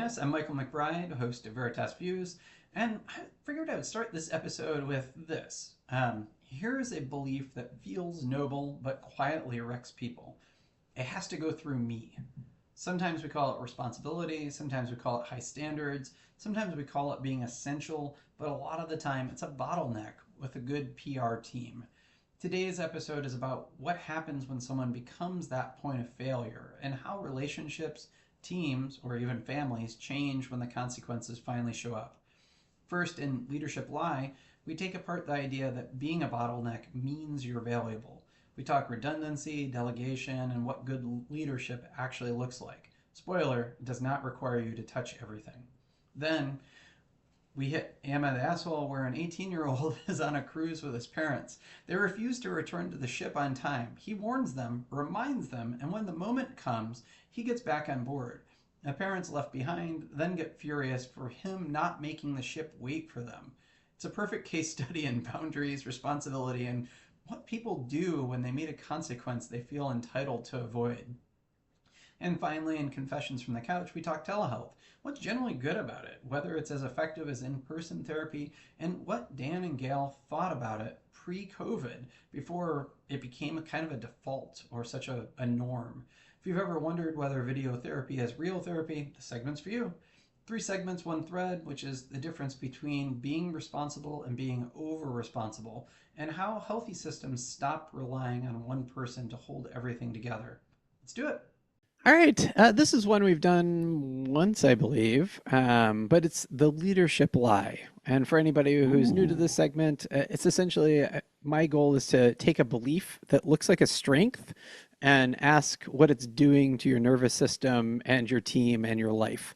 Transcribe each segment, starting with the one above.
us. I'm Michael McBride, host of Veritas Views, and I figured I would start this episode with this. Here is a belief that feels noble but quietly wrecks people. It has to go through me. Sometimes we call it responsibility, sometimes we call it high standards, sometimes we call it being essential, but a lot of the time it's a bottleneck with a good PR team. Today's episode is about what happens when someone becomes that point of failure and how relationships, teams, or even families change when the consequences finally show up. First, in Leadership Lie, we take apart the idea that being a bottleneck means you're valuable. We talk redundancy, delegation, and what good leadership actually looks like. Spoiler, it does not require you to touch everything. Then, we hit Am I the Asshole, where an 18-year-old is on a cruise with his parents. They refuse to return to the ship on time. He warns them, reminds them, and when the moment comes, he gets back on board. The parents left behind then get furious for him not making the ship wait for them. It's a perfect case study in boundaries, responsibility, and what people do when they meet a consequence they feel entitled to avoid. And finally, in Confessions from the Couch, we talk telehealth. What's generally good about it, whether it's as effective as in-person therapy, and what Dan and Gayle thought about it pre-COVID, before it became a kind of a default or such a norm. If you've ever wondered whether video therapy is real therapy, the segment's for you. 3 segments, 1 thread, which is the difference between being responsible and being over-responsible, and how healthy systems stop relying on one person to hold everything together. Let's do it. All right. This is one we've done once, I believe, but it's the leadership lie. And for anybody who's new to this segment, it's essentially my goal is to take a belief that looks like a strength and ask what it's doing to your nervous system and your team and your life.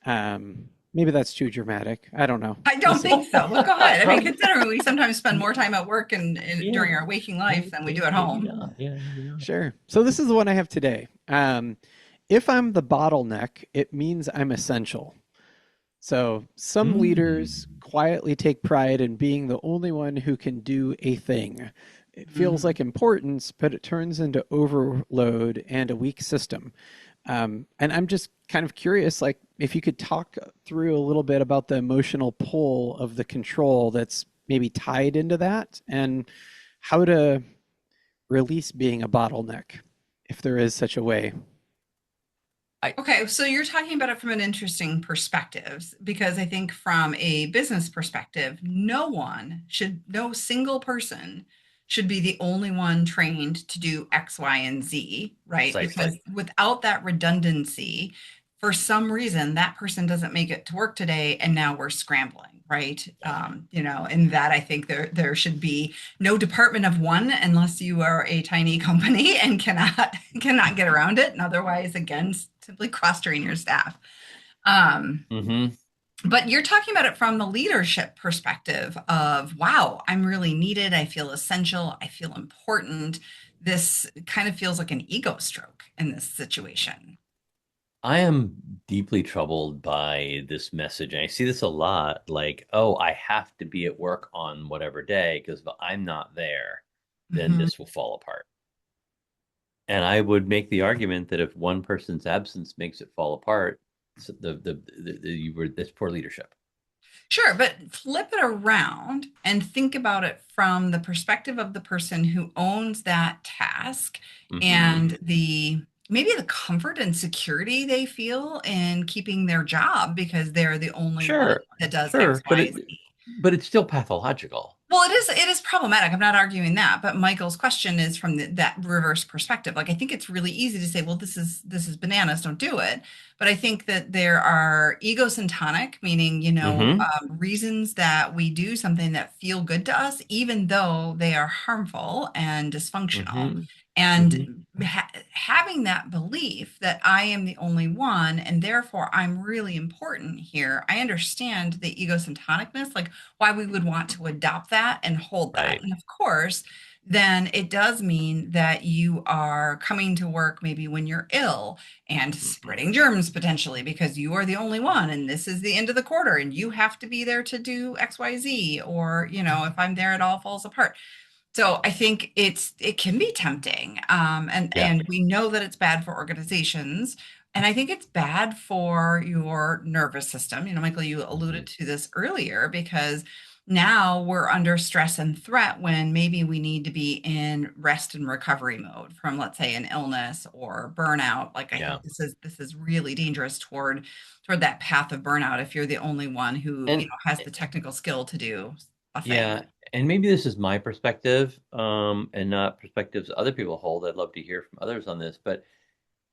Maybe that's too dramatic. I don't know. I don't think so. Well, go ahead. I mean, considering we sometimes spend more time at work and during our waking life than we do at home. Yeah. Sure. So this is the one I have today. If I'm the bottleneck, it means I'm essential. So some leaders quietly take pride in being the only one who can do a thing. It feels like importance, but it turns into overload and a weak system. And I'm just kind of curious, like if you could talk through a little bit about the emotional pull of the control that's maybe tied into that and how to release being a bottleneck, if there is such a way. Okay, so you're talking about it from an interesting perspective, because I think from a business perspective, no single person should be the only one trained to do X, Y, and Z, right? Precisely. Because without that redundancy, for some reason, that person doesn't make it to work today, and now we're scrambling, right? In that I think there should be no department of one unless you are a tiny company and cannot get around it, and otherwise, again, simply cross-train your staff. But you're talking about it from the leadership perspective of, wow, I'm really needed. I feel essential. I feel important. This kind of feels like an ego stroke in this situation. I am deeply troubled by this message. And I see this a lot, like, oh, I have to be at work on whatever day because if I'm not there, then this will fall apart. And I would make the argument that if one person's absence makes it fall apart, that's poor leadership. Sure, but flip it around and think about it from the perspective of the person who owns that task and maybe the comfort and security they feel in keeping their job because they're the only one that does X, Y, Z. But it's still pathological. Well, it is problematic. I'm not arguing that, but Michael's question is from that reverse perspective. Like, I think it's really easy to say, well, this is bananas, don't do it. But I think that there are egocentric, meaning, reasons that we do something that feel good to us, even though they are harmful and dysfunctional. And having that belief that I am the only one and therefore I'm really important here, I understand the egocentricness, like why we would want to adopt that and hold that. Right. And of course, then it does mean that you are coming to work maybe when you're ill and spreading germs potentially because you are the only one and this is the end of the quarter and you have to be there to do XYZ, or, if I'm there, it all falls apart. So I think it can be tempting. And we know that it's bad for organizations. And I think it's bad for your nervous system. Michael, you Mhm. alluded to this earlier because now we're under stress and threat when maybe we need to be in rest and recovery mode from, let's say, an illness or burnout. Like I Yeah. think this is really dangerous toward that path of burnout if you're the only one who, And has the technical skill to do a thing. yeah, and maybe this is my perspective, and not perspectives other people hold. I'd love to hear from others on this, but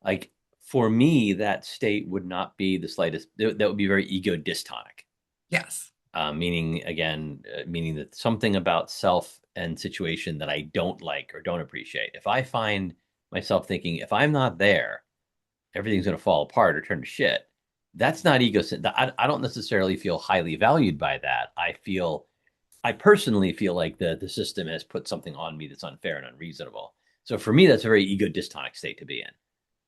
like for me, that state would not be the slightest, that would be very ego dystonic. Yes. Meaning again, meaning that something about self and situation that I don't like or don't appreciate. If I find myself thinking, if I'm not there, everything's going to fall apart or turn to shit. That's not ego. I don't necessarily feel highly valued by that. I personally feel like the system has put something on me that's unfair and unreasonable. So for me, that's a very ego dystonic state to be in.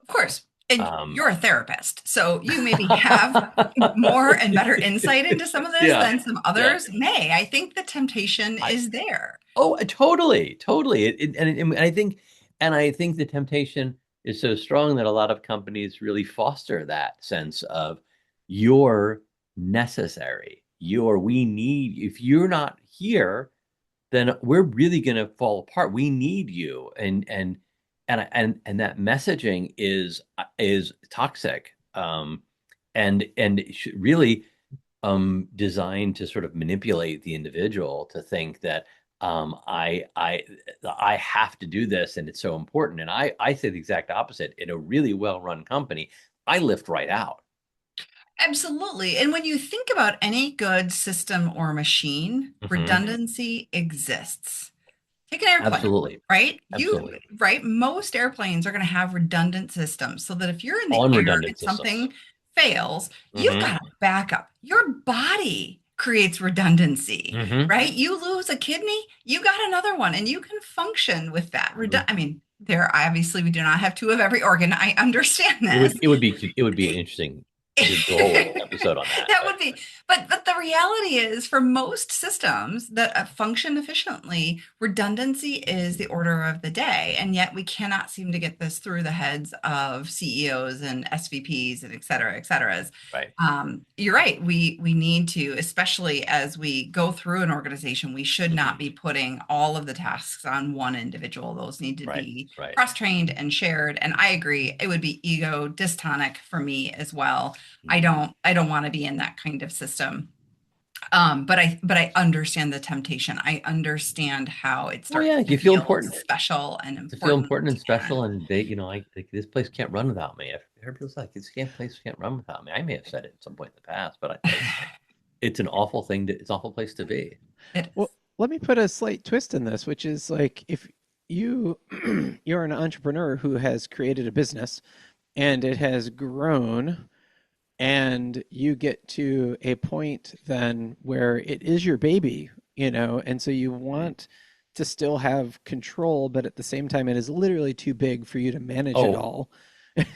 Of course. And Um, you're a therapist, so you maybe have more and better insight into some of this yeah, than some yeah. others may. I think the temptation I is there. Oh, totally, totally. And I think the temptation is so strong that a lot of companies really foster that sense of you're necessary. We need, if you're not here, then we're really going to fall apart. We need you, and that messaging is toxic, and really designed to sort of manipulate the individual to think that I have to do this and it's so important. And I say the exact opposite. In a really well run company, I lift right out. Absolutely. And when you think about any good system or machine, Hmm. redundancy exists. Take an airplane, Absolutely, right? absolutely. Right? Most airplanes are going to have redundant systems so that if you're in the On air and redundant systems. something fails, you've Hmm. got a backup. Your body creates redundancy, Hmm. right? You lose a kidney, you got another one, and you can function with that. Hmm. I mean, there obviously we do not have two of every organ. I understand this. It would be interesting to do a whole episode on that. That But would be, but the reality is for most systems that function efficiently, redundancy is the order of the day. And yet we cannot seem to get this through the heads of CEOs and SVPs and et cetera, et cetera. right, You're right. We need to, especially as we go through an organization, we should not hmm, be putting all of the tasks on one individual. Those need to right, be right. cross-trained and shared. And I agree, it would be ego dystonic for me as well. I Hmm. don't want to be in that kind of system. But I understand the temptation. I understand how it Well, starts yeah, to you feel feel important. special and To feel important. important and Yeah, special, and they, I like this place can't run without me. If everybody's like, this place can't run without me. I may have said it at some point in the past, but it's an awful thing it's an awful place to be. it Well, is. let me put a slight twist in this, which is like if you you're an entrepreneur who has created a business and it has grown and you get to a point then where it is your baby, and so you want to still have control, but at the same time it is literally too big for you to manage it Oh, all.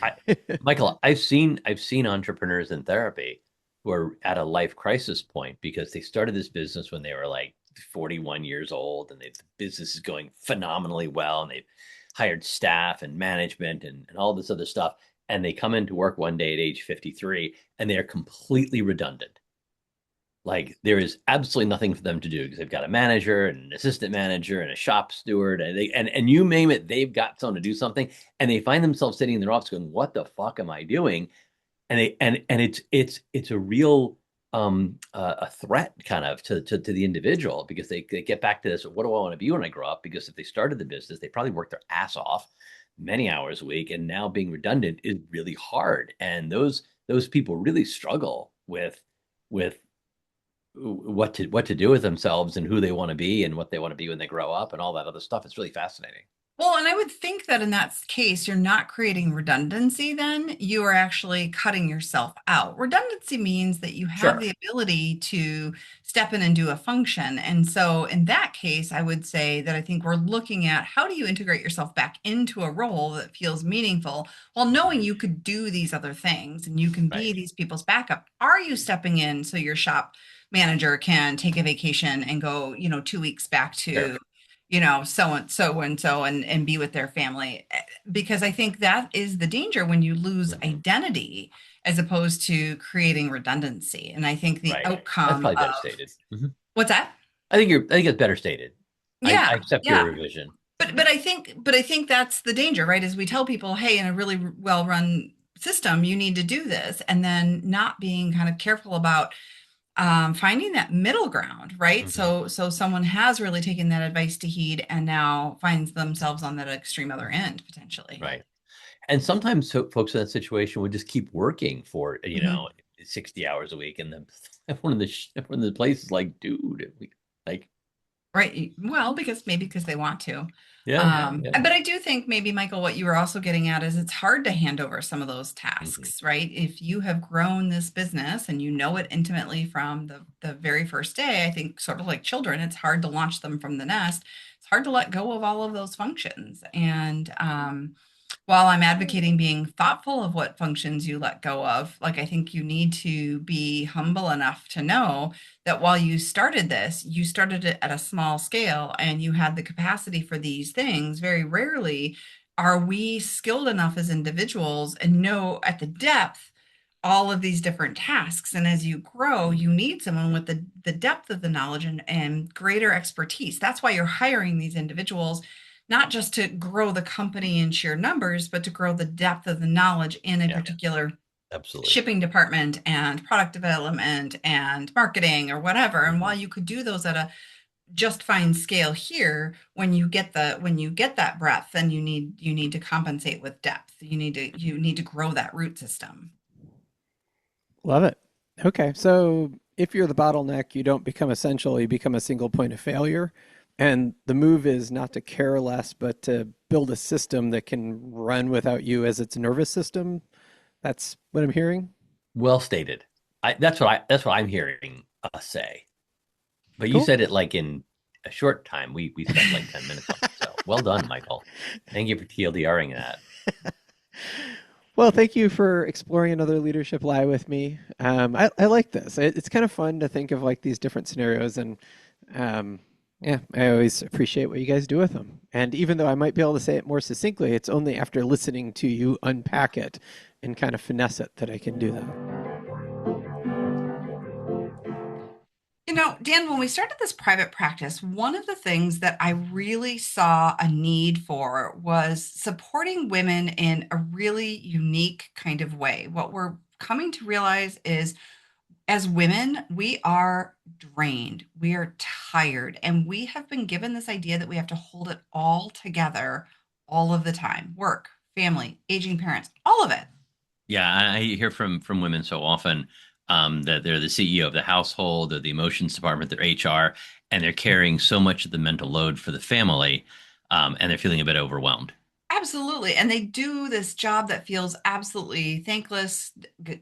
I, Michael, I've seen entrepreneurs in therapy who are at a life crisis point because they started this business when they were like 41 years old, and the business is going phenomenally well, and they've hired staff and management and all this other stuff, and they come into work one day at age 53 and they are completely redundant. Like there is absolutely nothing for them to do because they've got a manager and an assistant manager and a shop steward, and you name it, they've got someone to do something, and they find themselves sitting in their office going, "What the fuck am I doing?" And it's a real a threat kind of to the individual because they get back to this: what do I want to be when I grow up? Because if they started the business, they probably worked their ass off many hours a week, and now being redundant is really hard, and those people really struggle with what to do with themselves and who they want to be and what they want to be when they grow up and all that other stuff. It's really fascinating. Well, and I would think that in that case, you're not creating redundancy, then you are actually cutting yourself out. Redundancy means that you have Sure. the ability to step in and do a function. And so, in that case, I would say that I think we're looking at how do you integrate yourself back into a role that feels meaningful while knowing Mhm. you could do these other things and you can Right. be these people's backup. Are you stepping in so your shop manager can take a vacation and go, 2 weeks back Sure. to so and so and be with their family. Because I think that is the danger when you lose identity as opposed to creating redundancy. And I think the Right. That's outcome probably better of stated. what's that? I think it's better stated. I Yeah, accept your yeah. revision. But I think that's the danger, right? Is we tell people, hey, in a really well run system, you need to do this, and then not being kind of careful about finding that middle ground, right? Mhm. So someone has really taken that advice to heed and now finds themselves on that extreme other end potentially. Right. And sometimes folks in that situation would just keep working for, Mhm. 60 hours a week. And then one of the places like, dude, like, Right. Well, because they want to. yeah, yeah. But I do think maybe, Michael, what you were also getting at is it's hard to hand over some of those Mhm. tasks, right? If you have grown this business and you know it intimately from the very first day, I think sort of like children, it's hard to launch them from the nest. It's hard to let go of all of those functions. And while I'm advocating being thoughtful of what functions you let go of, like I think you need to be humble enough to know that while you started this, you started it at a small scale and you had the capacity for these things. Very rarely are we skilled enough as individuals and know at the depth all of these different tasks. And as you grow, you need someone with the depth of the knowledge and greater expertise. That's why you're hiring these individuals, not just to grow the company in sheer numbers, but to grow the depth of the knowledge in a Yeah, particular absolutely. shipping department and product development and marketing or whatever. And Mhm. while you could do those at a just fine scale here, when you get that breadth, then you need to compensate with depth. You need to grow that root system. Love it. Okay, so if you're the bottleneck, you don't become essential, you become a single point of failure. And the move is not to care less, but to build a system that can run without you as its nervous system. That's what I'm hearing. Well stated. That's what I'm hearing us say. But you Cool. said it like in a short time. We spent like 10 minutes on it. So well done, Michael. Thank you for TLDRing that. Well, thank you for exploring another leadership lie with me. I like this. It's kind of fun to think of like these different scenarios, and um, yeah, I always appreciate what you guys do with them. And even though I might be able to say it more succinctly, it's only after listening to you unpack it and kind of finesse it that I can do that. Dan, when we started this private practice, one of the things that I really saw a need for was supporting women in a really unique kind of way. What we're coming to realize is as women, we are drained, we are tired, and we have been given this idea that we have to hold it all together all of the time: work, family, aging parents, all of it. Yeah, I hear from women so often that they're the CEO of the household, or the emotions department, they're HR, and they're carrying so much of the mental load for the family, and they're feeling a bit overwhelmed. Absolutely. And they do this job that feels absolutely thankless.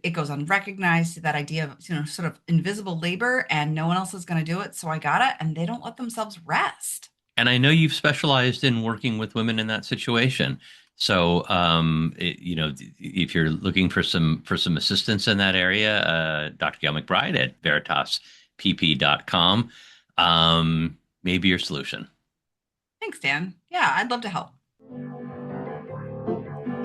It goes unrecognized, that idea of, sort of invisible labor, and no one else is going to do it. So I got it. And they don't let themselves rest. And I know you've specialized in working with women in that situation. So, if you're looking for some assistance in that area, Dr. Gail McBride at veritaspp.com, maybe your solution. Thanks, Dan. Yeah, I'd love to help.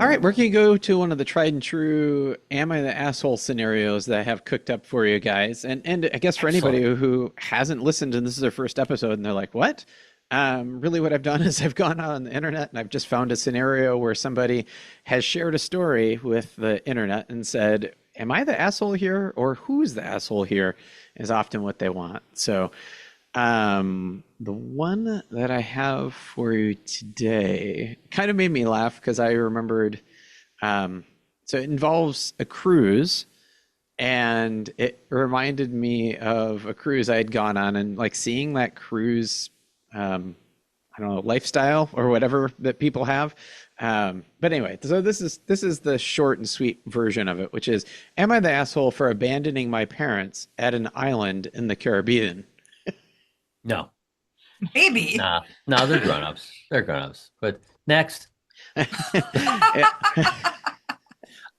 All right, we're going to go to one of the tried and true "Am I the asshole" scenarios that I have cooked up for you guys. And I guess for anybody Excellent. who hasn't listened and this is their first episode and they're like, what? Really, what I've done is I've gone out on the internet and I've just found a scenario where somebody has shared a story with the internet and said, am I the asshole here, or who's the asshole here, is often what they want. So the one that I have for you today kind of made me laugh because I remembered. So it involves a cruise, and it reminded me of a cruise I had gone on, and like seeing that cruise, I don't know, lifestyle or whatever that people have. But anyway, so this is the short and sweet version of it, which is, am I the asshole for abandoning my parents at an island in the Caribbean? No, Maybe. no, they're grown-ups. They're grown-ups. But next,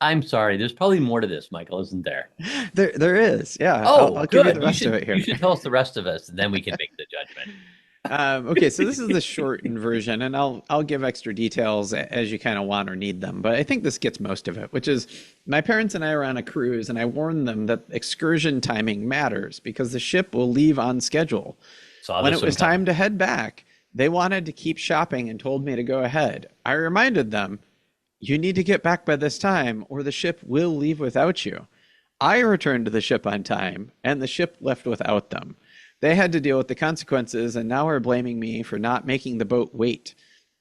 I'm sorry. There's probably more to this, Michael, isn't there? There is. Yeah. Oh, I'll give you good. the rest of it here. You should tell us the rest of us, and then we can make the judgment. Okay, so this is the shortened version, and I'll give extra details as you kind of want or need them. But I think this gets most of it, which is my parents and I were on a cruise, and I warned them that excursion timing matters because the ship will leave on schedule. Saw When this it one was time coming. to head back, they wanted to keep shopping and told me to go ahead. I reminded them, you need to get back by this time, or the ship will leave without you. I returned to the ship on time, and the ship left without them. They had to deal with the consequences and now are blaming me for not making the boat wait.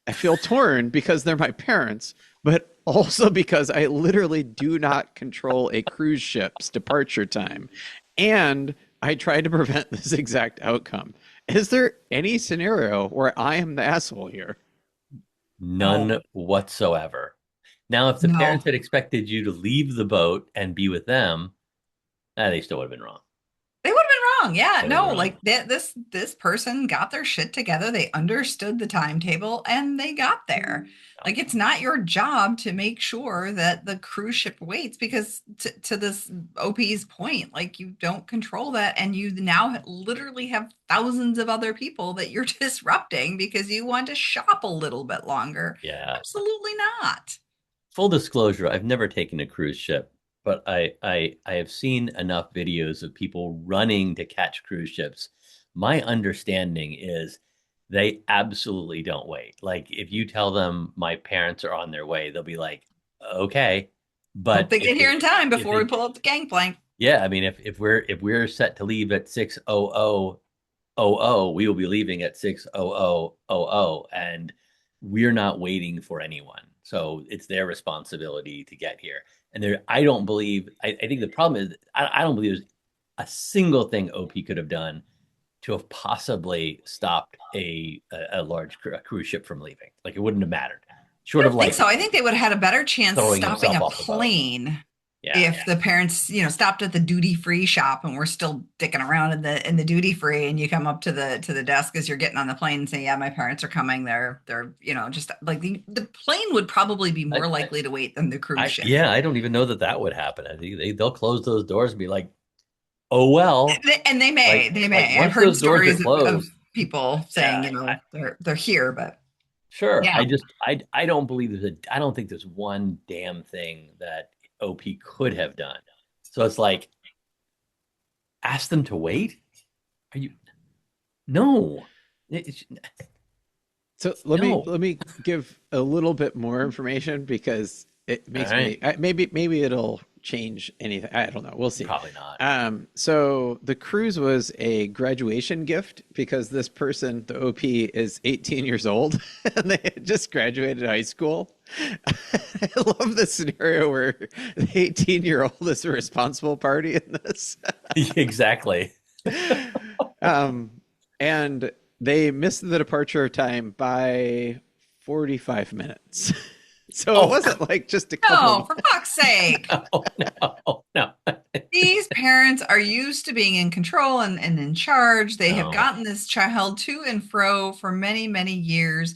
I feel torn because they're my parents, but also because I literally do not control a cruise ship's departure time. And I tried to prevent this exact outcome. Is there any scenario where I am the asshole here? Oh, None whatsoever. Now, if the no. parents had expected you to leave the boat and be with them, they still would have been wrong. They would have been wrong. Yeah, They would have no, been wrong. like this person got their shit together. They understood the timetable and they got there. No. Like it's not your job to make sure that the cruise ship waits because to this OP's point, like you don't control that and you now literally have thousands of other people that you're disrupting because you want to shop a little bit longer. Yeah. Absolutely not. Full disclosure, I've never taken a cruise ship, but I have seen enough videos of people running to catch cruise ships. My understanding is they absolutely don't wait. Like if you tell them my parents are on their way, they'll be like, okay. Hope But they get here in time if before we they pull up the gangplank. yeah, I mean if we're set to leave at 6:00, we will be leaving at 6:00, and we're not waiting for anyone. So it's their responsibility to get here. And there, I don't believe. I think the problem is I don't believe there's a single thing OP could have done to have possibly stopped a large cruise ship from leaving. Like it wouldn't have mattered, I short of don't think like so. I think they would have had a better chance throwing stopping himself a off the boat. plane Yeah, if the parents, stopped at the duty free shop and we're still dicking around in the duty free and you come up to the desk as you're getting on the plane and say, "Yeah, my parents are coming." They're, just like the plane would probably be I, more likely to wait than the cruise ship. yeah, I don't even know that that would happen. I think they'll close those doors and be like, oh well, And they like may, they like may. I've once heard those doors are stories of closed, people saying, yeah, they're here, but sure. yeah. I don't believe I don't think there's one damn thing that OP could have done. So it's like ask them to wait. Are you no? It's, So let me no. let me give a little bit more information because it All makes right, me maybe it'll change anything. I don't know. We'll see. probably not. So the cruise was a graduation gift because this person, the OP, is 18 years old and they had just graduated high school. I love the scenario where the 18-year-old is a responsible party in this. Exactly. Um, and they missed the departure time by 45 minutes. So it Oh wasn't like just a couple. No, for fuck's sake. no, no, no, These parents are used to being in control and in charge. They have no. gotten this child to and fro for many, many years.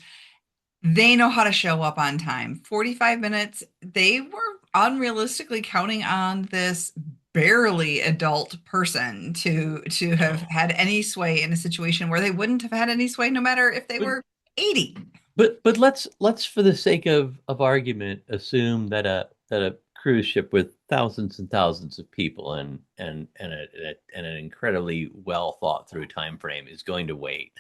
They know how to show up on time. 45 minutes, they were unrealistically counting on this barely adult person to have No. had any sway in a situation where they wouldn't have had any sway no matter if they But were 80. but let's for the sake of argument assume that a cruise ship with thousands and thousands of people and an incredibly well thought through time frame is going to wait.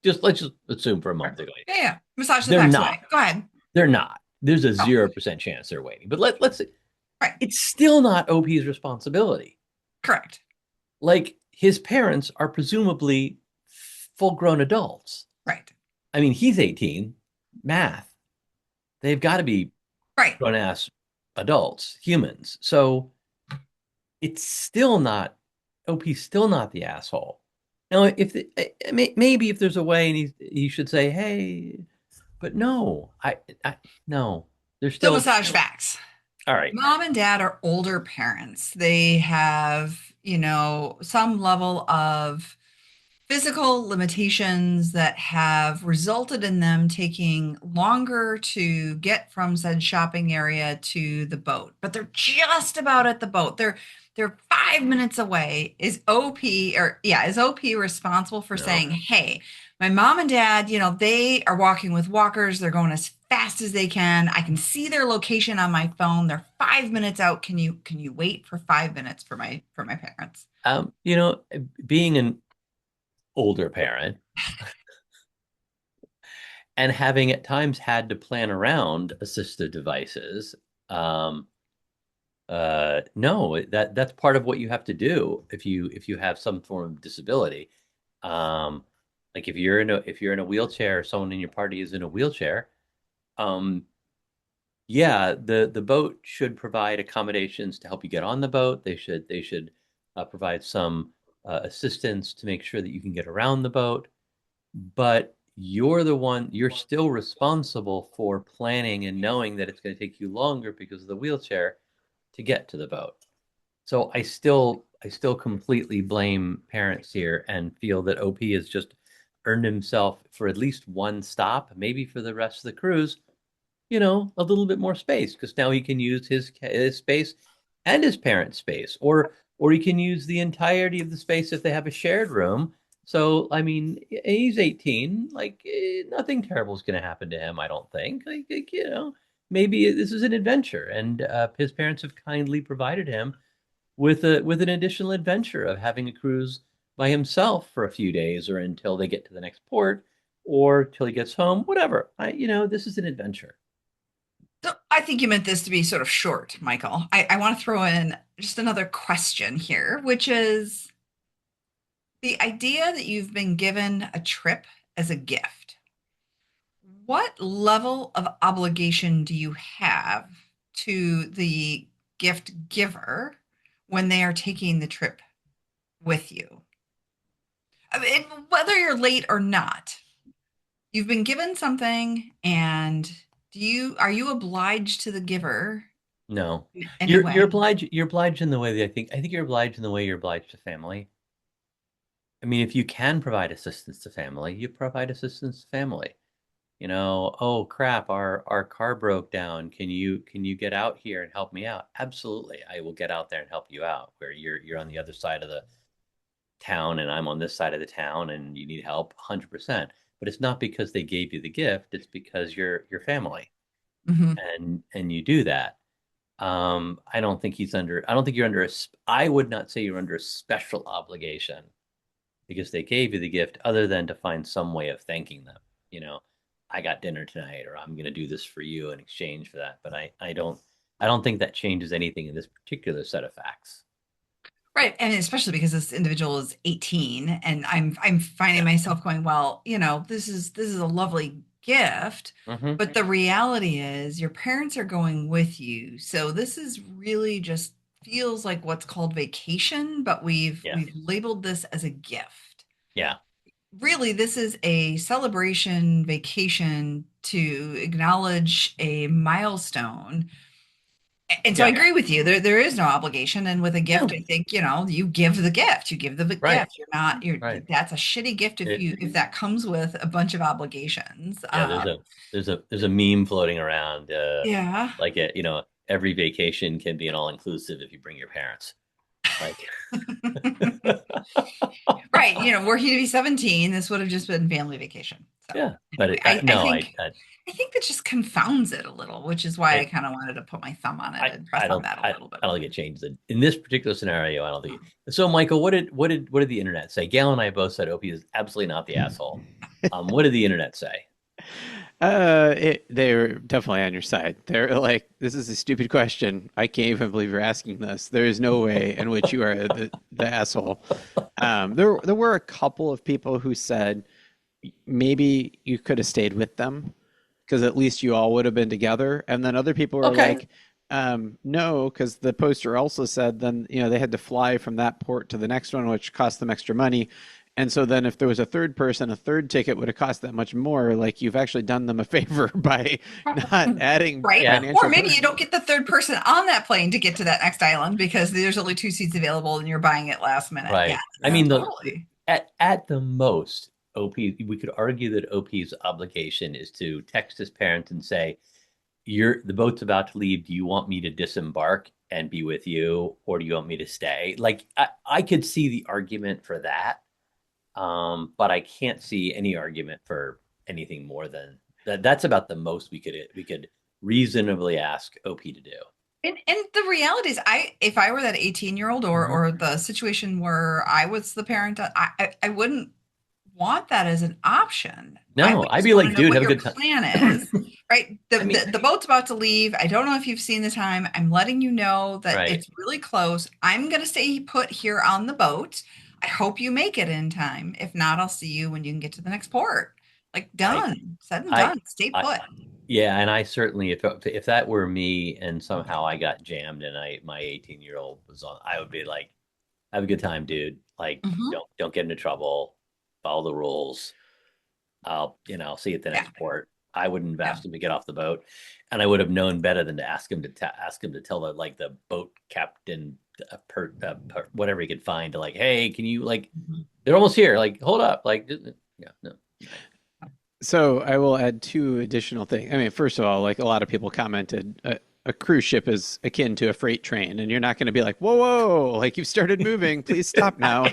Let's just assume for a moment they're going. Yeah, yeah. Massage the They're facts not. away. Go ahead. They're not. There's a Oh, 0% chance they're waiting. But let's right. it's still not OP's responsibility. Correct. Like his parents are presumably full grown adults. Right. I mean, he's 18, math. They've got to be Right. grown ass adults, humans. So it's still not OP's still not the asshole. Now, if maybe if there's a way, and he should say, "Hey," but no, I no, they're So still massage facts. all right. Mom and dad are older parents. They have, some level of physical limitations that have resulted in them taking longer to get from said shopping area to the boat. But they're just about at the boat. They're 5 minutes away. Is OP responsible for saying, No, "Hey, My mom and dad, they are walking with walkers. They're going as fast as they can. I can see their location on my phone. They're 5 minutes out. Can you wait for 5 minutes for my parents? You know, being an older parent and having at times had to plan around assistive devices, um, no, that's part of what you have to do if you have some form of disability. Um, like if you're in a wheelchair, or someone in your party is in a wheelchair, um, yeah, the boat should provide accommodations to help you get on the boat. They should provide some assistance to make sure that you can get around the boat. But you're still responsible for planning and knowing that it's going to take you longer because of the wheelchair to get to the boat. So I still completely blame parents here and feel that OP has just earned himself for at least one stop, maybe for the rest of the cruise, a little bit more space because now he can use his space and his parents' space, or he can use the entirety of the space if they have a shared room. So I mean, he's 18. Like nothing terrible is going to happen to him. I don't think. Maybe this is an adventure, and his parents have kindly provided him with an additional adventure of having a cruise by himself for a few days or until they get to the next port or till he gets home. Whatever. This is an adventure. So I think you meant this to be sort of short, Michael. I want to throw in just another question here, which is the idea that you've been given a trip as a gift. What level of obligation do you have to the gift giver when they are taking the trip with you? I mean, whether you're late or not, you've been given something, and are you obliged to the giver No, you're anyway? obliged in the way that I think you're obliged in the way you're obliged to family. I mean, if you can provide assistance to family, you provide assistance to family. Oh crap, our car broke down. Can you get out here and help me out? Absolutely, I will get out there and help you out. Where you're on the other side of the town and I'm on this side of the town and you need help, 100%. But it's not because they gave you the gift, it's because you're family Hmm. and you do that. I don't think you're under I would not say you're under a special obligation because they gave you the gift other than to find some way of thanking them. You know, I got dinner tonight or I'm going to do this for you in exchange for that. But I don't think that changes anything in this particular set of facts. Right, and especially because this individual is 18, and I'm finding Yeah. myself going, well, this is a lovely gift, Hmm. but the reality is your parents are going with you. So this is really just feels like what's called vacation, but we've Yeah. we've labeled this as a gift. Yeah. Really, this is a celebration vacation to acknowledge a milestone. And so I Yeah. agree with you. There is no obligation. And with a gift, No. I think, you give the gift. You give the Right. gift. Right. That's a shitty gift if It, if that comes with a bunch of obligations. yeah. There's a meme floating around. Yeah. Like every vacation can be an all inclusive if you bring your parents. Like. Right. Were he to be 17, this would have just been family vacation. So Yeah. But anyway, I no, think I think that just confounds it a little, which is why I it, kind of wanted to put my thumb on it I, and press I on don't that a I, little bit I don't more. think it changes it. In this particular scenario. I don't think so. Michael, what did the internet say? Gail and I both said Opie is absolutely not the asshole. What did the internet say? They're definitely on your side. They're like, this is a stupid question. I can't even believe you're asking this. There is no way in which you are the asshole. There were a couple of people who said maybe you could have stayed with them because at least you all would have been together. And then other people were Okay. like, no, because the poster also said then, they had to fly from that port to the next one, which cost them extra money. And so then if there was a third person, a third ticket would have cost that much more. Like you've actually done them a favor by not adding Right. Yeah. Or financial maybe you burden. don't get the third person on that plane to get to that next island because there's only two seats available and you're buying it last minute. Yeah, Right. I no, mean, totally. at the most, OP, we could argue that OP's obligation is to text his parents and say, the boat's about to leave. Do you want me to disembark and be with you, or do you want me to stay? Like I could see the argument for that. But I can't see any argument for anything more than that. That's about the most we could reasonably ask OP to do. And the reality is, if I were that 18-year-old or the situation where I was the parent, I wouldn't want that as an option. I No, would I'd just be want to like, know dude, what have a your good time. plan is, right? I mean, The boat's about to leave. I don't know if you've seen the time. I'm letting you know that right. it's really close. I'm going to stay put here on the boat. I hope you make it in time. If not, I'll see you when you can get to the next port. Like, done, said and I, done. Stay I, put. yeah, and I certainly, if that were me and somehow I got jammed and my 18-year-old was on, I would be like, have a good time, dude. Like, Mhm. don't get into trouble. Follow the rules. I'll see you at the Yeah, next port. I wouldn't have yeah. asked him to get off the boat, and I would have known better than to ask him to tell the boat captain, whatever he could find, to like, hey, can you like, Mhm. they're almost here. Like, hold up. Like, yeah, no. So I will add two additional things. I mean, first of all, like a lot of people commented, a cruise ship is akin to a freight train, and you're not going to be like, whoa, whoa, like you've started moving, please stop now.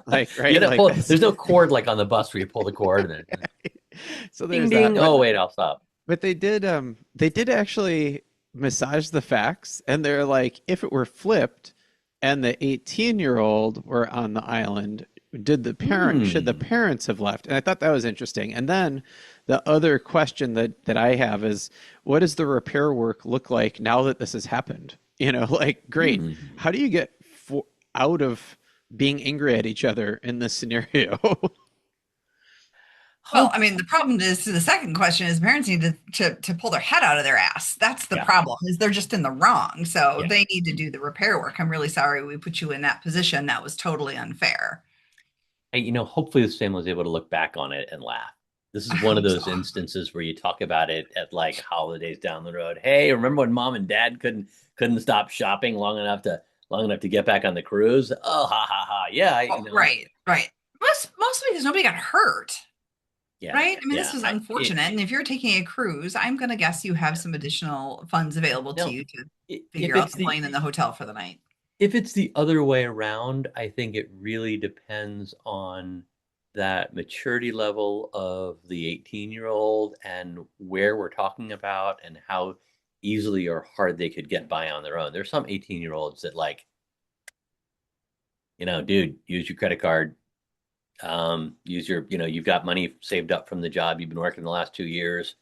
Like, right? Like There's no cord like on the bus where you pull the cord and then so ding there's that. ding. Oh wait, I'll stop. But they did actually massage the facts, and they're like, if it were flipped and the 18-year-old were on the island, should the parents have left? And I thought that was interesting. And then the other question that I have is, what does the repair work look like now that this has happened? Like, great. How do you get out of being angry at each other in this scenario? Well, I mean, the problem is the second question is parents need to pull their head out of their ass. That's the Yeah. problem, is they're just in the wrong. So Yeah. they need to do the repair work. I'm really sorry we put you in that position. That was totally unfair. Hopefully this family was able to look back on it and laugh. This I is one of hope those so. instances where you talk about it at like holidays down the road. Hey, remember when mom and dad couldn't stop shopping long enough to get back on the cruise? Oh, ha ha ha. Yeah, Oh, right, right. Mostly because nobody got hurt, Yeah, right? I mean, this yeah. was unfortunate. And if you're taking a cruise, I'm going to guess you have some additional funds available to No, you to if figure out it's the plane and the hotel for the night. if it's the other way around, I think it really depends on that maturity level of the 18-year-old and where we're talking about and how easily or hard they could get by on their own. There's some 18-year-olds that like, dude, use your credit card. Use you've got money saved up from the job you've been working the last 2 years.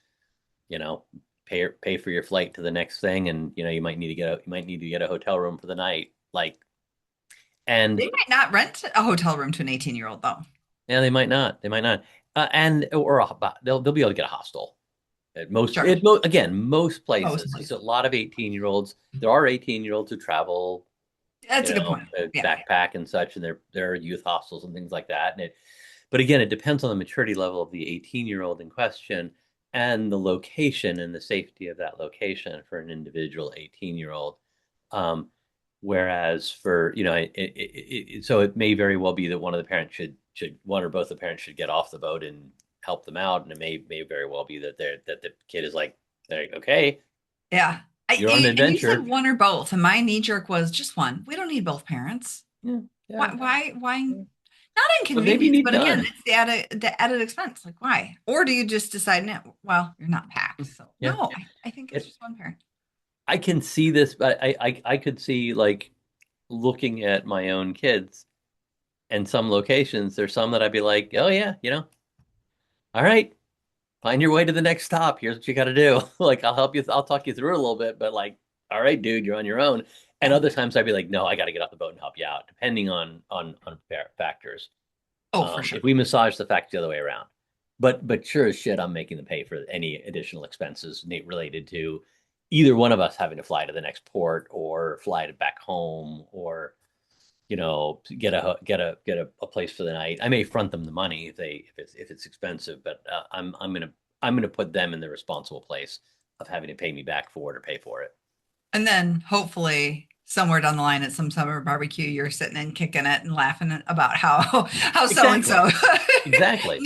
You know, pay for your flight to the next thing, and you might need to get a hotel room for the night. Like, and They might not rent a hotel room to an 18-year-old, though. yeah, they might not. They might not. And or they'll be able to get a hostel. Sure. Again, most Most places. There's a places. lot of 18-year-olds. There are 18-year-olds who travel, That's a good point. Yeah. backpack and such, and there are youth hostels and things like that. But again, it depends on the maturity level of the 18-year-old in question and the location and the safety of that location for an individual 18-year-old. Whereas for so it may very well be that one of the parents one or both the parents should get off the boat and help them out, and it may very well be that the kid is like, okay, Yeah. you're on an And you adventure. said one or both, and my knee jerk was just one. We don't need both parents. Yeah, Why? Not but maybe you inconvenience, need but again, none. it's the added expense. Like, why? Or do you just decide, no, well, you're not packed. So Yeah, no, I think it's just one parent. I can see this, but I could see like looking at my own kids and some locations. There's some that I'd be like, oh yeah, all right, find your way to the next stop. Here's what you got to do. Like, I'll help you. I'll talk you through it a little bit, but like, all right, dude, you're on your own. And Yeah. other times I'd be like, no, I got to get off the boat and help you out, depending on factors. Oh, for sure. If we massage the facts the other way around, but sure as shit, I'm making them pay for any additional expenses related to either one of us having to fly to the next port or fly to back home or get a place for the night. I may front them the money if it's expensive, but I'm gonna put them in the responsible place of having to pay me back for it or pay for it. And then hopefully somewhere down the line at some summer barbecue, you're sitting and kicking it and laughing about how so and so Exactly.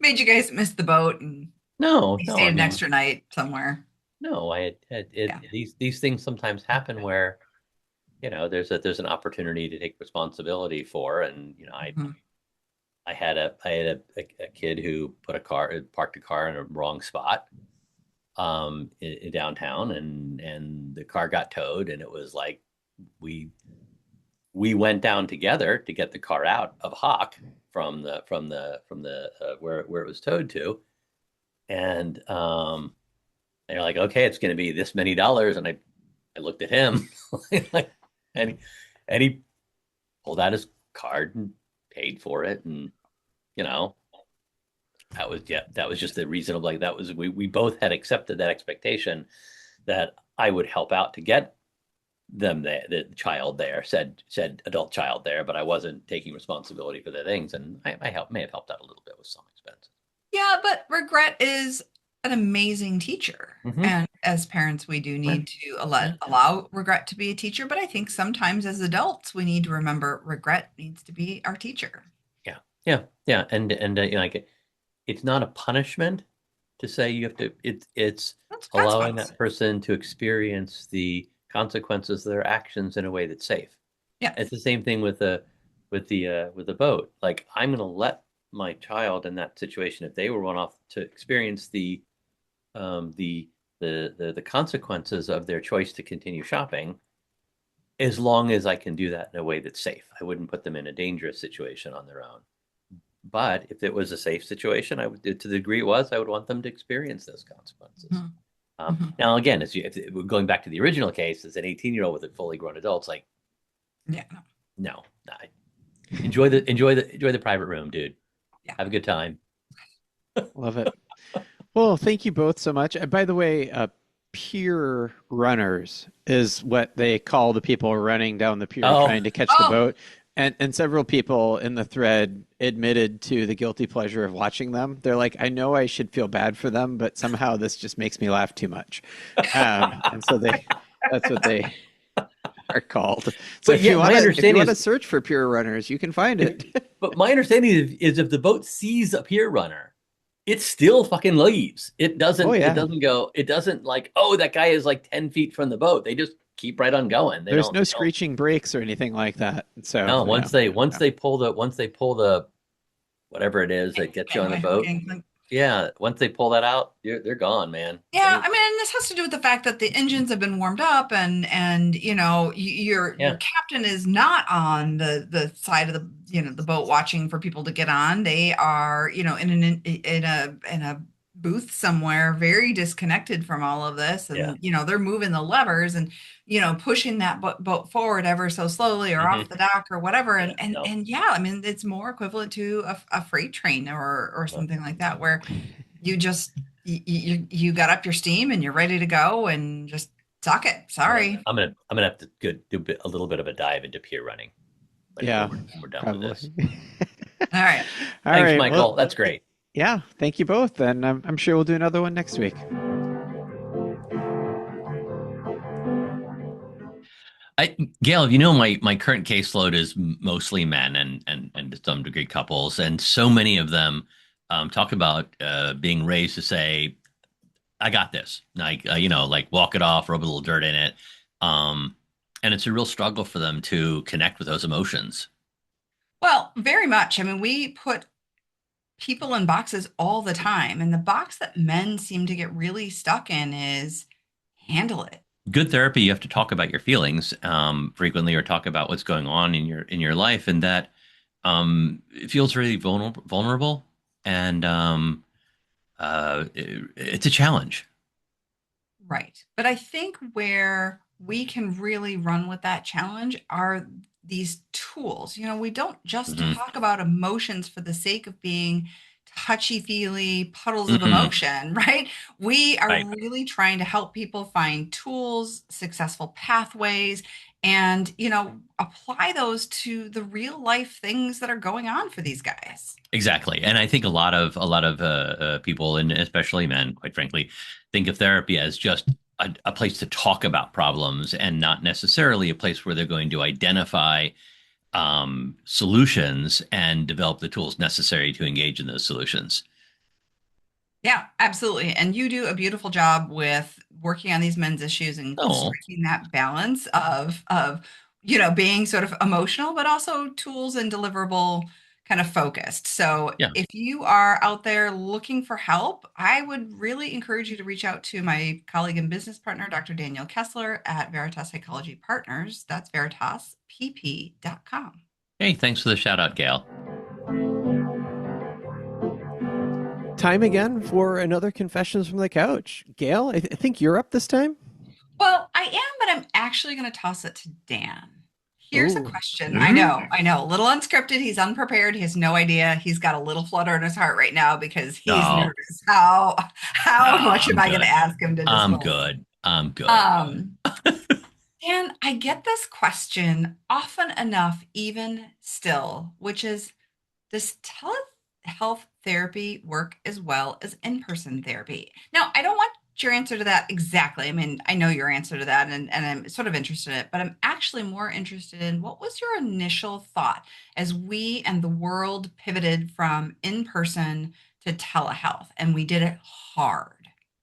made you guys miss the boat and No, you no, stayed I an mean, extra night somewhere. no, Yeah. these things sometimes happen where there's an opportunity to take responsibility for, and Mhm. I had a kid who parked a car in a wrong spot in downtown, and the car got towed, and it was like we we went down together to get the car out of Hawk from the where it was towed to, and they're like, okay, it's going to be this many dollars, and I looked at him, like, and and he pulled out his card and paid for it, and you know that was just the reasonable, like, that was, we both had accepted that expectation that I would help out to get them there, the child there, said adult child there, but I wasn't taking responsibility for their things, and I may have helped out a little bit with some expense. Yeah, but regret is an amazing teacher. Mm-hmm. And as parents, we do need to allow regret to be a teacher. But I think sometimes as adults, we need to remember regret needs to be our teacher. Yeah, and like, it's not a punishment to say you have to. It's That's allowing consequence. that person to experience the consequences of their actions in a way that's safe. Yeah. It's the same thing with the boat. Like, I'm going to let my child in that situation, if they were run off, to experience the consequences of their choice to continue shopping, as long as I can do that in a way that's safe. I wouldn't put them in a dangerous situation on their own. But if it was a safe situation, I would, to the degree it was, I would want them to experience those consequences. Mm-hmm. Now, again, if we're going back to the original case, as an 18-year-old with a fully grown adult, it's like, Yeah. no, enjoy the private room, dude. Yeah. Have a good time. Love it. Well, thank you both so much. And by the way, pier runners is what they call the people running down the pier trying to catch the boat. And several people in the thread admitted to the guilty pleasure of watching them. They're like, I know I should feel bad for them, but somehow this just makes me laugh too much. And so that's what they are called. So if you want to search for pier runners, you can find it. But my understanding is if the boat sees a pier runner, it still fucking leaves. It doesn't. It doesn't go. It doesn't, like, oh, that guy is like 10 feet from the boat. They just keep right on going. There's no screeching brakes or anything like that. So no, once they pull the whatever it is that gets you on the boat. Yeah, once they pull that out, they're gone, man. Yeah, I mean, this has to do with the fact that the engines have been warmed up, and your captain is not on the side of the boat watching for people to get on. They are in a booth somewhere, very disconnected from all of this, and they're moving the levers and pushing that boat forward ever so slowly, or off the dock or whatever, and I mean, it's more equivalent to a freight train or something like that, where you just you got up your steam and you're ready to go and just suck it. Sorry. I'm gonna have to do a little bit of a dive into pier running. When we're done with this. All right. Thanks, Michael. Well, that's great. Yeah, thank you both, and I'm sure we'll do another one next week. Gayle, my current caseload is mostly men and to some degree couples, and so many of them talk about being raised to say, I got this, like, like, walk it off, rub a little dirt in it. And it's a real struggle for them to connect with those emotions. Well, very much. I mean, we put people in boxes all the time, and the box that men seem to get really stuck in is handle it. Good therapy, you have to talk about your feelings frequently, or talk about what's going on in your life, and that it feels really vulnerable, and it's a challenge. Right. But I think where we can really run with that challenge are these tools. We don't just talk about emotions for the sake of being touchy-feely puddles of emotion, right? We are really trying to help people find tools, successful pathways, and apply those to the real life things that are going on for these guys. Exactly. And I think a lot of people, and especially men, quite frankly, think of therapy as just a place to talk about problems, and not necessarily a place where they're going to identify solutions and develop the tools necessary to engage in those solutions. Yeah, absolutely. And you do a beautiful job with working on these men's issues and striking that balance of being sort of emotional, but also tools and deliverable kind of focused. So Yeah. if you are out there looking for help, I would really encourage you to reach out to my colleague and business partner, Dr. Daniel Kessler at Veritas Psychology Partners. That's veritaspp.com. Hey, thanks for the shout out, Gail. Time again for another Confessions from the Couch. Gail, I think you're up this time. Well, I am, but I'm actually going to toss it to Dan. Here's a Ooh. question. I know, a little unscripted. He's unprepared. He has no idea. He's got a little flutter in his heart right now because he's No, nervous. How much am I'm I going to good. ask him to I'm disclose? good. I'm good. Dan, I get this question often enough, even still, which is, does telehealth therapy work as well as in-person therapy? Now, I don't want your answer to that exactly. I mean, I know your answer to that, and I'm sort of interested in it, but I'm actually more interested in what was your initial thought as we and the world pivoted from in-person to telehealth, and we did it hard.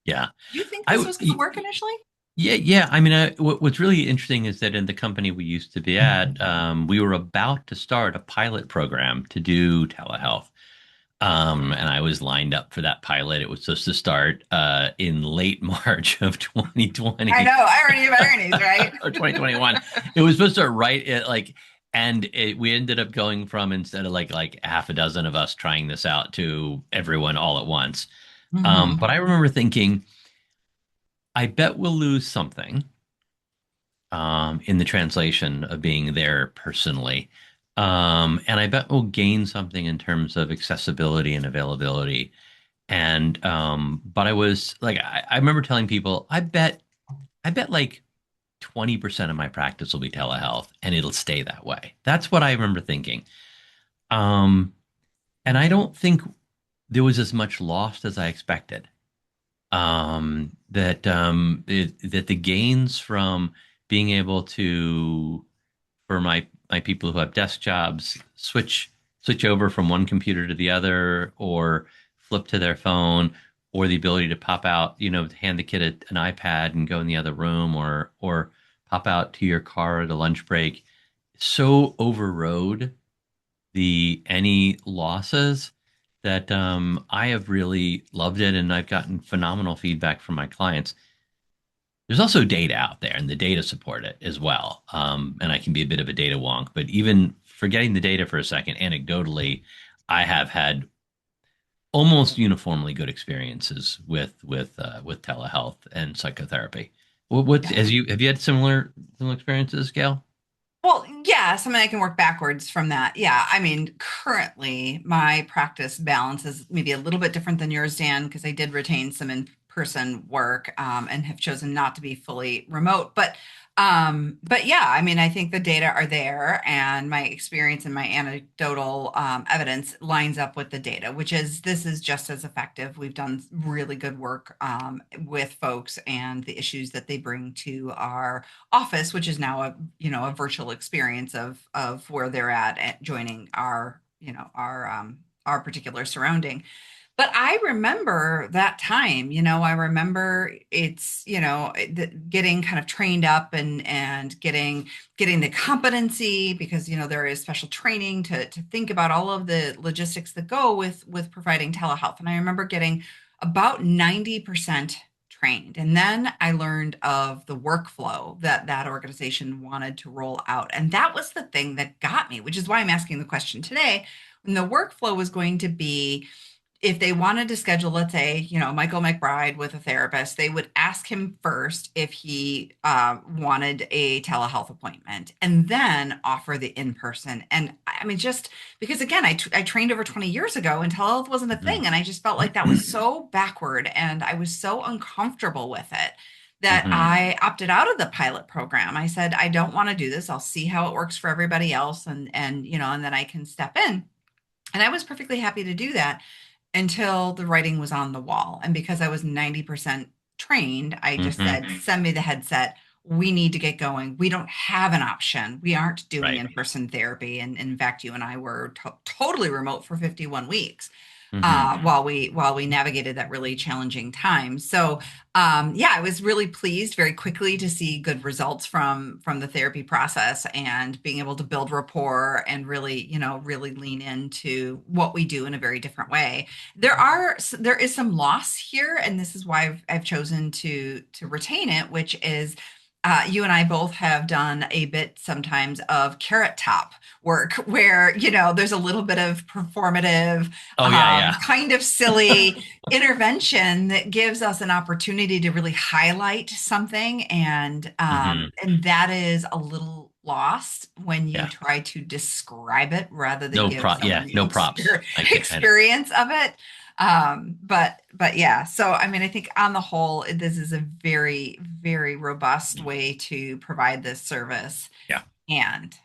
Yeah. Do you think I this w- was going to work initially? Yeah. I mean, what's really interesting is that in the company we used to be at, we were about to start a pilot program to do telehealth. And I was lined up for that pilot. It was supposed to start in late March of I 2020 know, irony of ironies, right? or 2021. It was supposed to start right at we ended up going from, instead of like half a dozen of us trying this out, to everyone all at once. Mhm. But I remember thinking, I bet we'll lose something in the translation of being there personally. And I bet we'll gain something in terms of accessibility and availability. And but I was like, I remember telling people, I bet like 20% of my practice will be telehealth and it'll stay that way. That's what I remember thinking. Um, and I don't think there was as much lost as I expected. That the gains from being able to, for my people who have desk jobs, switch over from one computer to the other, or flip to their phone, or the ability to pop out, hand the kid an iPad and go in the other room, or pop out to your car at a lunch break, so overrode the any losses that I have really loved it, and I've gotten phenomenal feedback from my clients. There's also data out there, and the data support it as well. And I can be a bit of a data wonk, but even forgetting the data for a second, anecdotally, I have had almost uniformly good experiences with telehealth and psychotherapy. What Yeah. have you had similar experiences, Gail? Well, yes, I mean, I can work backwards from that. Yeah, I mean, currently my practice balance is maybe a little bit different than yours, Dan, because I did retain some in-person work and have chosen not to be fully remote. But yeah, I mean, I think the data are there, and my experience and my anecdotal evidence lines up with the data, which is this is just as effective. We've done really good work with folks and the issues that they bring to our office, which is now a virtual experience of where they're at joining our particular surrounding. But I remember that time, I remember it's, getting kind of trained up and getting the competency, because, there is special training to think about all of the logistics that go with providing telehealth. And I remember getting about 90% trained. And then I learned of the workflow that organization wanted to roll out. And that was the thing that got me, which is why I'm asking the question today. And the workflow was going to be, if they wanted to schedule, let's say, Michael McBride with a therapist, they would ask him first if he wanted a telehealth appointment, and then offer the in-person. And I mean, just because, again, I trained over 20 years ago and telehealth wasn't a thing. And I just felt like that was so backward, and I was so uncomfortable with it that Mm-hmm. I opted out of the pilot program. I said, I don't want to do this. I'll see how it works for everybody else. And then I can step in. And I was perfectly happy to do that until the writing was on the wall. And because I was 90% trained, I just said, Mm-hmm. send me the headset. We need to get going. We don't have an option. We aren't doing Right. in person therapy. And in fact, you and I were totally remote for 51 weeks. while we navigated that really challenging time. So yeah, I was really pleased very quickly to see good results from the therapy process and being able to build rapport and really, really lean into what we do in a very different way. There is some loss here, and this is why I've chosen to retain it, which is you and I both have done a bit sometimes of carrot top work where, there's a little bit of performative, kind of silly intervention that gives us an opportunity to really highlight something. And that is a little lost when you try to describe it rather than give someone the props. experience of it. But yeah, so I mean, I think on the whole, this is a very, very robust way to provide this service. Yeah. And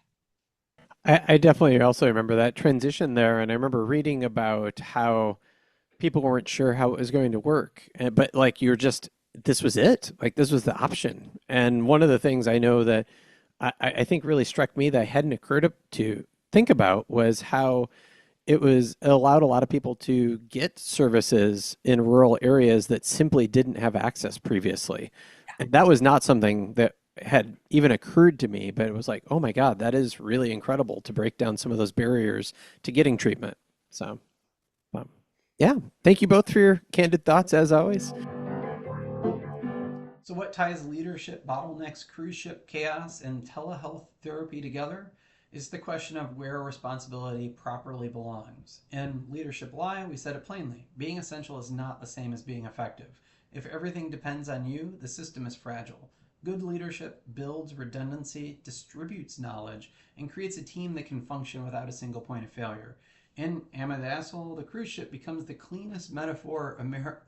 I definitely also remember that transition there. And I remember reading about how people weren't sure how it was going to work. But like, this was it. Like, this was the option. And one of the things I know that I think really struck me that I hadn't occurred to think about was how it allowed a lot of people to get services in rural areas that simply didn't have access previously. And that was not something that had even occurred to me, but it was like, oh my God, that is really incredible to break down some of those barriers to getting treatment. So, yeah, thank you both for your candid thoughts as always. So what ties leadership, bottlenecks, cruise ship chaos, and telehealth therapy together is the question of where responsibility properly belongs. In Leadership Lie, we said it plainly. Being essential is not the same as being effective. If everything depends on you, the system is fragile. Good leadership builds redundancy, distributes knowledge, and creates a team that can function without a single point of failure. In Am I the Asshole, the cruise ship becomes the cleanest metaphor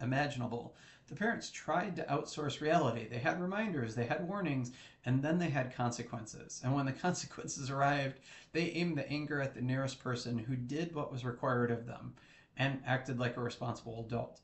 imaginable. The parents tried to outsource reality. They had reminders, they had warnings, and then they had consequences. And when the consequences arrived, they aimed the anger at the nearest person who did what was required of them and acted like a responsible adult.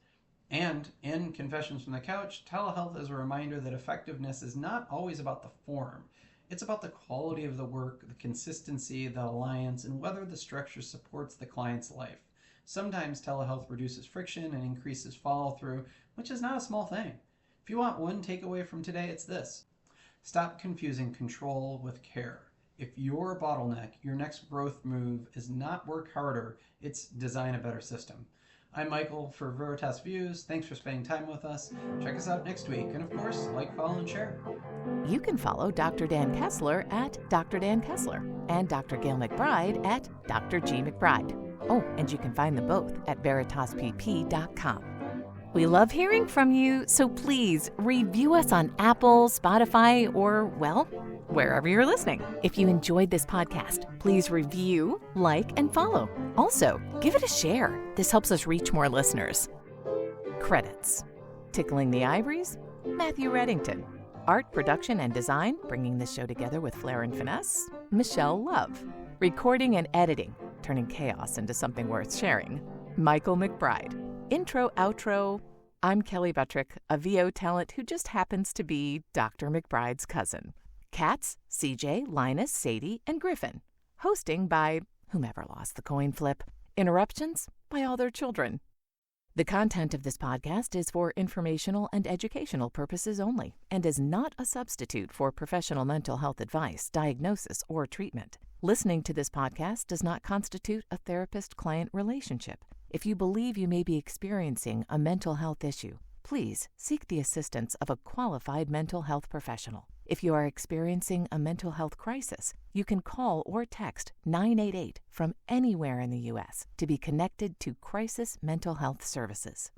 And in Confessions from the Couch, telehealth is a reminder that effectiveness is not always about the form. It's about the quality of the work, the consistency, the alliance, and whether the structure supports the client's life. Sometimes telehealth reduces friction and increases follow-through, which is not a small thing. If you want one takeaway from today, it's this. Stop confusing control with care. If you're a bottleneck, your next growth move is not work harder, it's design a better system. I'm Michael for Veritas Views. Thanks for spending time with us. Check us out next week. And of course, like, follow, and share. You can follow Dr. Dan Kessler at Dr. Dan Kessler and Dr. Gayle McBride at Dr. G. McBride. Oh, and you can find them both at veritaspp.com. We love hearing from you, so please review us on Apple, Spotify, or, well, wherever you're listening. If you enjoyed this podcast, please review, like, and follow. Also, give it a share. This helps us reach more listeners. Credits. Tickling the Ivories, Matthew Reddington. Art, production, and design, bringing this show together with flair and finesse, Michelle Love. Recording and editing, turning chaos into something worth sharing, Michael McBride. Intro, outro, I'm Kelly Buttrick, a VO talent who just happens to be Dr. McBride's cousin. Cats, CJ, Linus, Sadie, and Griffin. Hosting by whomever lost the coin flip. Interruptions by all their children. The content of this podcast is for informational and educational purposes only and is not a substitute for professional mental health advice, diagnosis, or treatment. Listening to this podcast does not constitute a therapist-client relationship. If you believe you may be experiencing a mental health issue, please seek the assistance of a qualified mental health professional. If you are experiencing a mental health crisis, you can call or text 988 from anywhere in the U.S. to be connected to Crisis Mental Health Services.